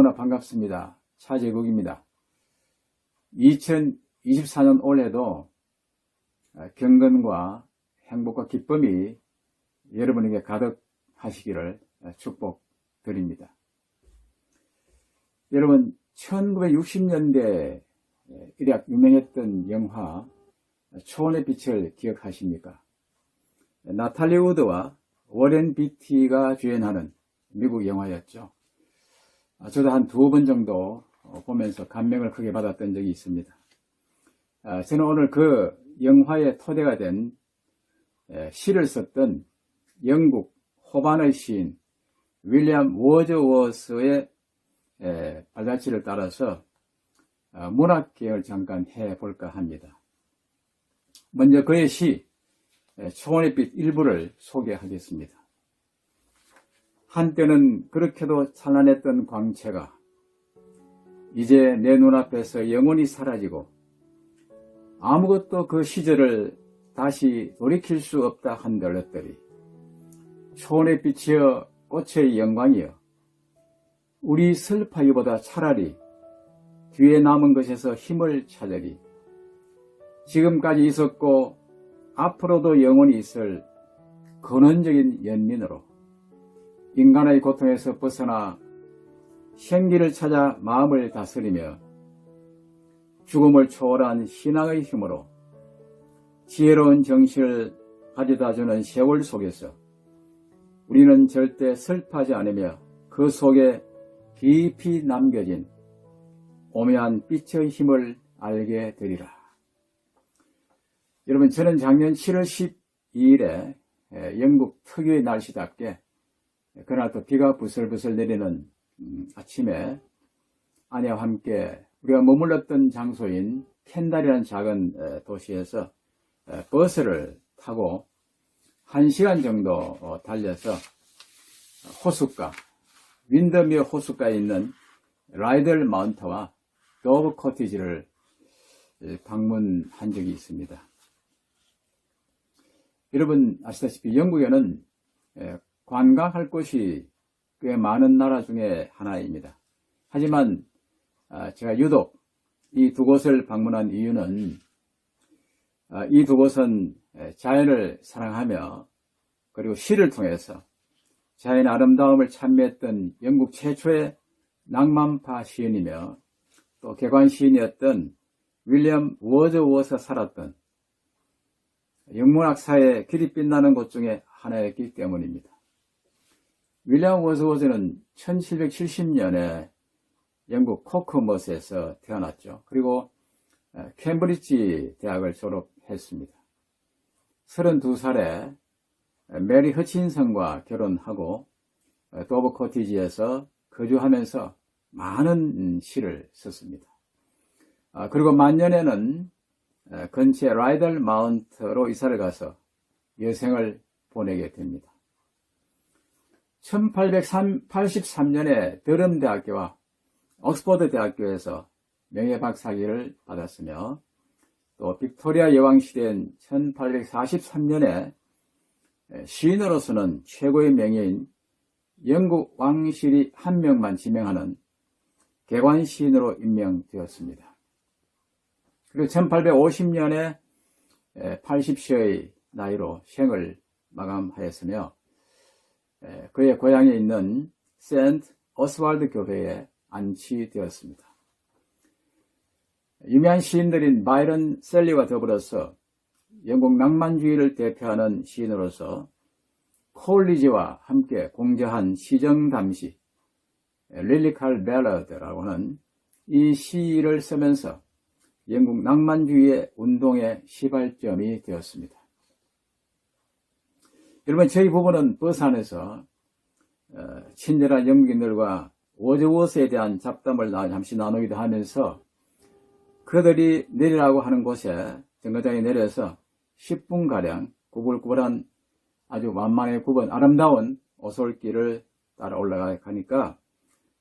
너무나 반갑습니다. 차재국입니다. 2024년 올해도 경건과 행복과 기쁨이 여러분에게 가득하시기를 축복드립니다. 여러분, 1960년대 일약 유명했던 영화 초원의 빛을 기억하십니까? 나탈리 우드와 워렌 비티가 주연하는 미국 영화였죠. 저도 한 2번 정도 보면서 감명을 크게 받았던 적이 있습니다. 저는 오늘 그 영화의 토대가 된 시를 썼던 영국 호반의 시인 윌리엄 워즈워스의 발자취를 따라서 문학계열 잠깐 해볼까 합니다. 먼저 그의 시 초원의 빛 일부를 소개하겠습니다. 한때는 그렇게도 찬란했던 광채가 이제 내 눈앞에서 영원히 사라지고 아무것도 그 시절을 다시 돌이킬 수 없다 한들 것들이 초원의 빛이여 꽃의 영광이여 우리 슬퍼하기보다 차라리 뒤에 남은 것에서 힘을 찾으리. 지금까지 있었고 앞으로도 영원히 있을 근원적인 연민으로 인간의 고통에서 벗어나 생기를 찾아 마음을 다스리며 죽음을 초월한 신앙의 힘으로 지혜로운 정신을 가져다주는 세월 속에서 우리는 절대 슬퍼하지 않으며 그 속에 깊이 남겨진 오묘한 빛의 힘을 알게 되리라. 여러분, 저는 작년 7월 12일에 영국 특유의 날씨답게 그날 또 비가 부슬부슬 내리는 아침에 아내와 함께 우리가 머물렀던 장소인 켄달이라는 작은 도시에서 버스를 타고 1시간 정도 달려서 호숫가, 윈더미어 호숫가에 있는 라이덜 마운트와 도브 코티지를 방문한 적이 있습니다. 여러분 아시다시피 영국에는 관광할 곳이 꽤 많은 나라 중에 하나입니다. 하지만 제가 유독 이 두 곳을 방문한 이유는 이 두 곳은 자연을 사랑하며 그리고 시를 통해서 자연의 아름다움을 찬미했던 영국 최초의 낭만파 시인이며 또 개관 시인이었던 윌리엄 워즈워스가 살았던 영문학사의 길이 빛나는 곳 중에 하나였기 때문입니다. 윌리엄 워즈워스는 1770년에 영국 코크머스에서 태어났죠. 그리고 캠브리지 대학을 졸업했습니다. 32살에 메리 허친슨과 결혼하고 도브 코티지에서 거주하면서 많은 시를 썼습니다. 그리고 만년에는 근처 라이덜 마운트로 이사를 가서 여생을 보내게 됩니다. 1883년에 더럼 대학교와 옥스퍼드 대학교에서 명예박사학위를 받았으며 또 빅토리아 여왕 시대인 1843년에 시인으로서는 최고의 명예인 영국 왕실이 한 명만 지명하는 개관 시인으로 임명되었습니다. 그리고 1850년에 80세의 나이로 생을 마감하였으며 그의 고향에 있는 세인트 오스왈드 교회에 안치되었습니다. 유명한 시인들인 바이런 셀리와 더불어서 영국 낭만주의를 대표하는 시인으로서 콜리지와 함께 공저한 시정담시 릴리칼 벨러드라고 하는 이 시를 쓰면서 영국 낭만주의의 운동의 시발점이 되었습니다. 여러분, 저희 부부는 버스 안에서 친절한 영국인들과 워즈워스에 대한 잡담을 잠시 나누기도 하면서 그들이 내리라고 하는 곳에 정거장에 내려서 10분가량 구불구불한 아주 만만의 굽은 아름다운 오솔길을 따라 올라가니까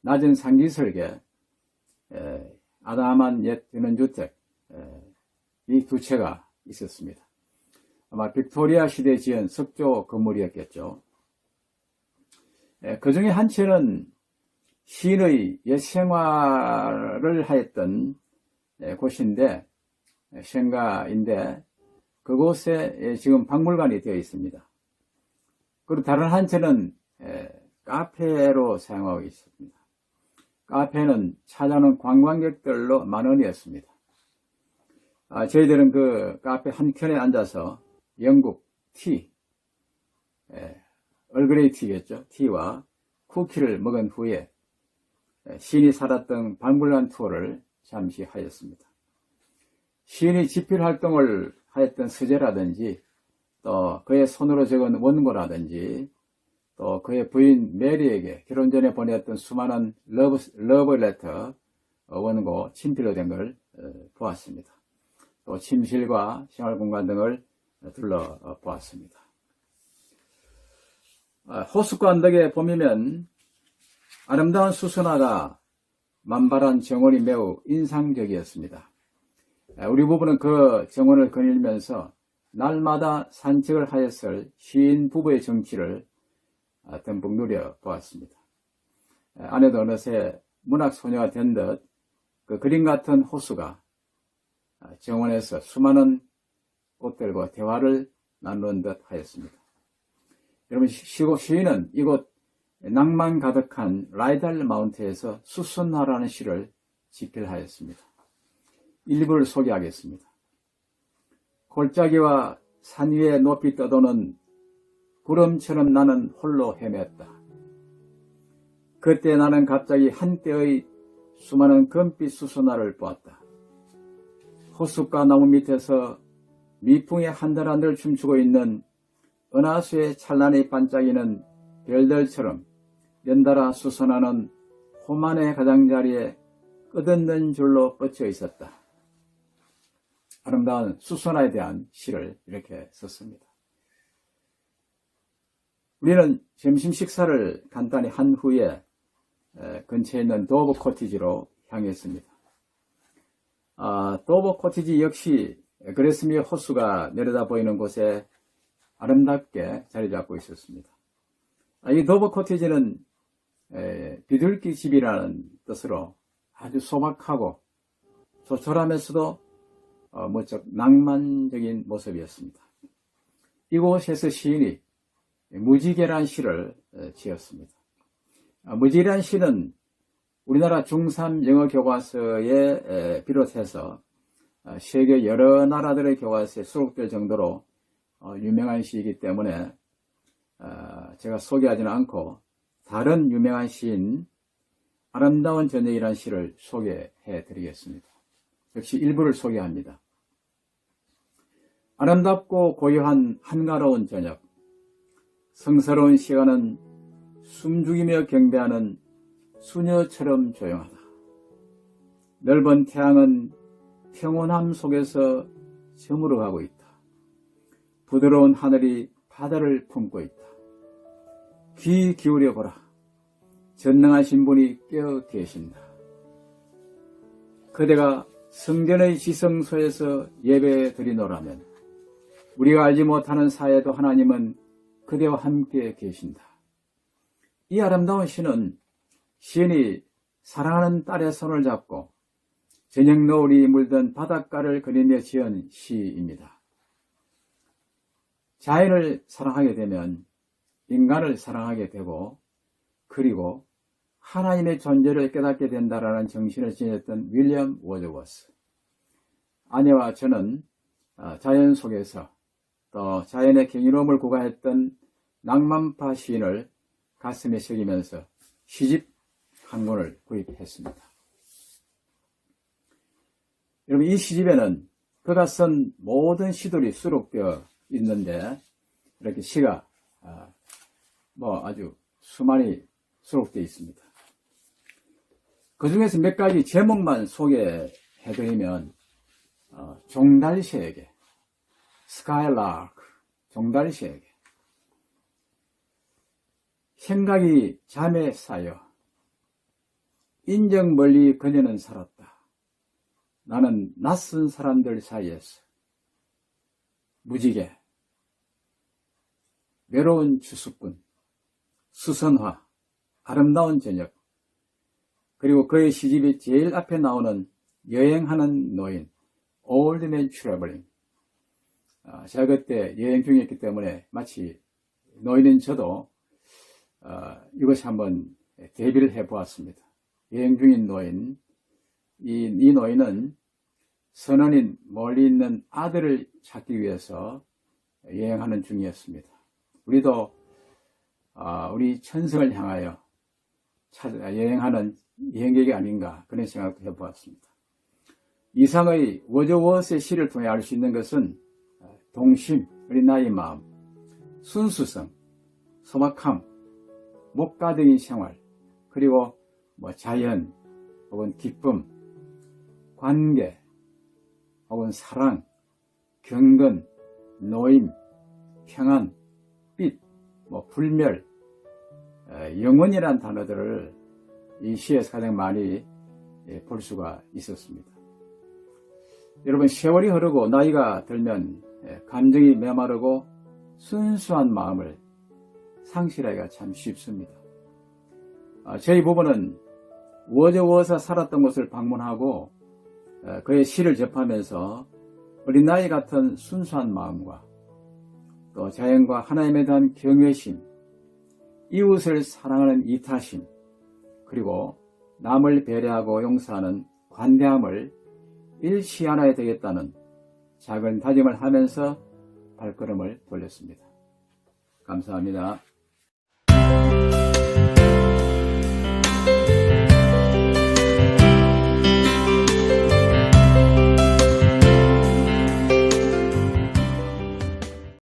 낮은 상기설계 아담한 옛 전원주택 이 두 채가 있었습니다. 아마 빅토리아 시대에 지은 석조 건물이었겠죠. 그 중에 한 채는 시인의 옛 생활을 하였던 곳인데, 생가인데, 그곳에 지금 박물관이 되어 있습니다. 그리고 다른 한 채는 카페로 사용하고 있습니다. 카페는 찾아오는 관광객들로 만원이었습니다. 저희들은 그 카페 한 켠에 앉아서 영국 티, 얼그레이 티겠죠. 티와 쿠키를 먹은 후에 시인이 살았던 박물관 투어를 잠시 하였습니다. 시인이 집필 활동을 하였던 서재라든지 또 그의 손으로 적은 원고라든지 또 그의 부인 메리에게 결혼 전에 보냈던 수많은 러브레터 원고 친필로 된 걸 보았습니다. 또 침실과 생활공간 등을 둘러보았습니다. 호숫가 언덕에 봄이면 아름다운 수선화가 만발한 정원이 매우 인상적이었습니다. 우리 부부는 그 정원을 거닐면서 날마다 산책을 하였을 시인 부부의 정취를 듬뿍 누려보았습니다. 아내도 어느새 문학소녀가 된 듯 그 그림 같은 호수가 정원에서 수많은 꽃들과 대화를 나누는 듯 하였습니다. 여러분, 시인은 이곳 낭만 가득한 라이달 마운트에서 수선화라는 시를 집필하였습니다. 일부를 소개하겠습니다. 골짜기와 산 위에 높이 떠도는 구름처럼 나는 홀로 헤맸다. 그때 나는 갑자기 한때의 수많은 금빛 수선화를 보았다. 호숫가 나무 밑에서 미풍이 한들한들 춤추고 있는 은하수의 찬란히 반짝이는 별들처럼 연달아 수선화는 호만의 가장자리에 끝없는 줄로 뻗쳐 있었다. 아름다운 수선화에 대한 시를 이렇게 썼습니다. 우리는 점심 식사를 간단히 한 후에 근처에 있는 도버 코티지로 향했습니다. 도버 코티지 역시 그레스미 호수가 내려다 보이는 곳에 아름답게 자리 잡고 있었습니다. 이 도버 코티지는 비둘기 집이라는 뜻으로 아주 소박하고 조촐하면서도 무척 낭만적인 모습이었습니다. 이곳에서 시인이 무지개란 시를 지었습니다. 무지개란 시는 우리나라 중3 영어 교과서에 비롯해서 세계 여러 나라들의 교과서에 수록될 정도로 유명한 시이기 때문에 제가 소개하지는 않고 다른 유명한 시인 아름다운 저녁이라는 시를 소개해 드리겠습니다. 역시 일부를 소개합니다. 아름답고 고요한 한가로운 저녁, 성스러운 시간은 숨죽이며 경배하는 수녀처럼 조용하다. 넓은 태양은 평온함 속에서 저물어가고 있다. 부드러운 하늘이 바다를 품고 있다. 귀 기울여 보라. 전능하신 분이 깨어 계신다. 그대가 성전의 지성소에서 예배 드리노라면 우리가 알지 못하는 사이에도 하나님은 그대와 함께 계신다. 이 아름다운 시는 시인이 사랑하는 딸의 손을 잡고 저녁 노을이 물든 바닷가를 그리며 지은 시입니다. 자연을 사랑하게 되면 인간을 사랑하게 되고 그리고 하나님의 존재를 깨닫게 된다라는 정신을 지녔던 윌리엄 워드워스. 아내와 저는 자연 속에서 또 자연의 경이로움을 구가했던 낭만파 시인을 가슴에 새기면서 시집 한 권을 구입했습니다. 여러분, 이 시집에는 그가 쓴 모든 시들이 수록되어 있는데 이렇게 시가 아주 수많이 수록되어 있습니다. 그 중에서 몇 가지 제목만 소개해드리면 종달새에게, 스카이라크, 종달새에게 생각이 잠에 쌓여 인적 멀리 그녀는 살았다. 나는 낯선 사람들 사이에서 무지개, 외로운 추수꾼, 수선화, 아름다운 저녁, 그리고 그의 시집이 제일 앞에 나오는 여행하는 노인, Old Man Traveling. 제가 그때 여행 중이었기 때문에 마치 노인인 저도 이것이 한번 대비를 해보았습니다. 여행 중인 노인, 이 노인은 선원인 멀리 있는 아들을 찾기 위해서 여행하는 중이었습니다. 우리도 우리 천성을 향하여 여행하는 여행객이 아닌가 그런 생각도 해보았습니다. 이상의 워즈워스의 시를 통해 알 수 있는 것은 동심, 어린아이의 마음, 순수성, 소박함, 목가적인 생활, 그리고 자연, 혹은 기쁨, 관계, 혹은 사랑, 경건, 노임, 평안, 빛, 불멸, 영원이라는 단어들을 이 시에서 가장 많이 볼 수가 있었습니다. 여러분, 세월이 흐르고 나이가 들면 감정이 메마르고 순수한 마음을 상실하기가 참 쉽습니다. 저희 부부는 워즈워스가 살았던 곳을 방문하고 그의 시를 접하면서 어린아이 같은 순수한 마음과 또 자연과 하나님에 대한 경외심, 이웃을 사랑하는 이타심, 그리고 남을 배려하고 용서하는 관대함을 일치 하나야 되겠다는 작은 다짐을 하면서 발걸음을 돌렸습니다. 감사합니다.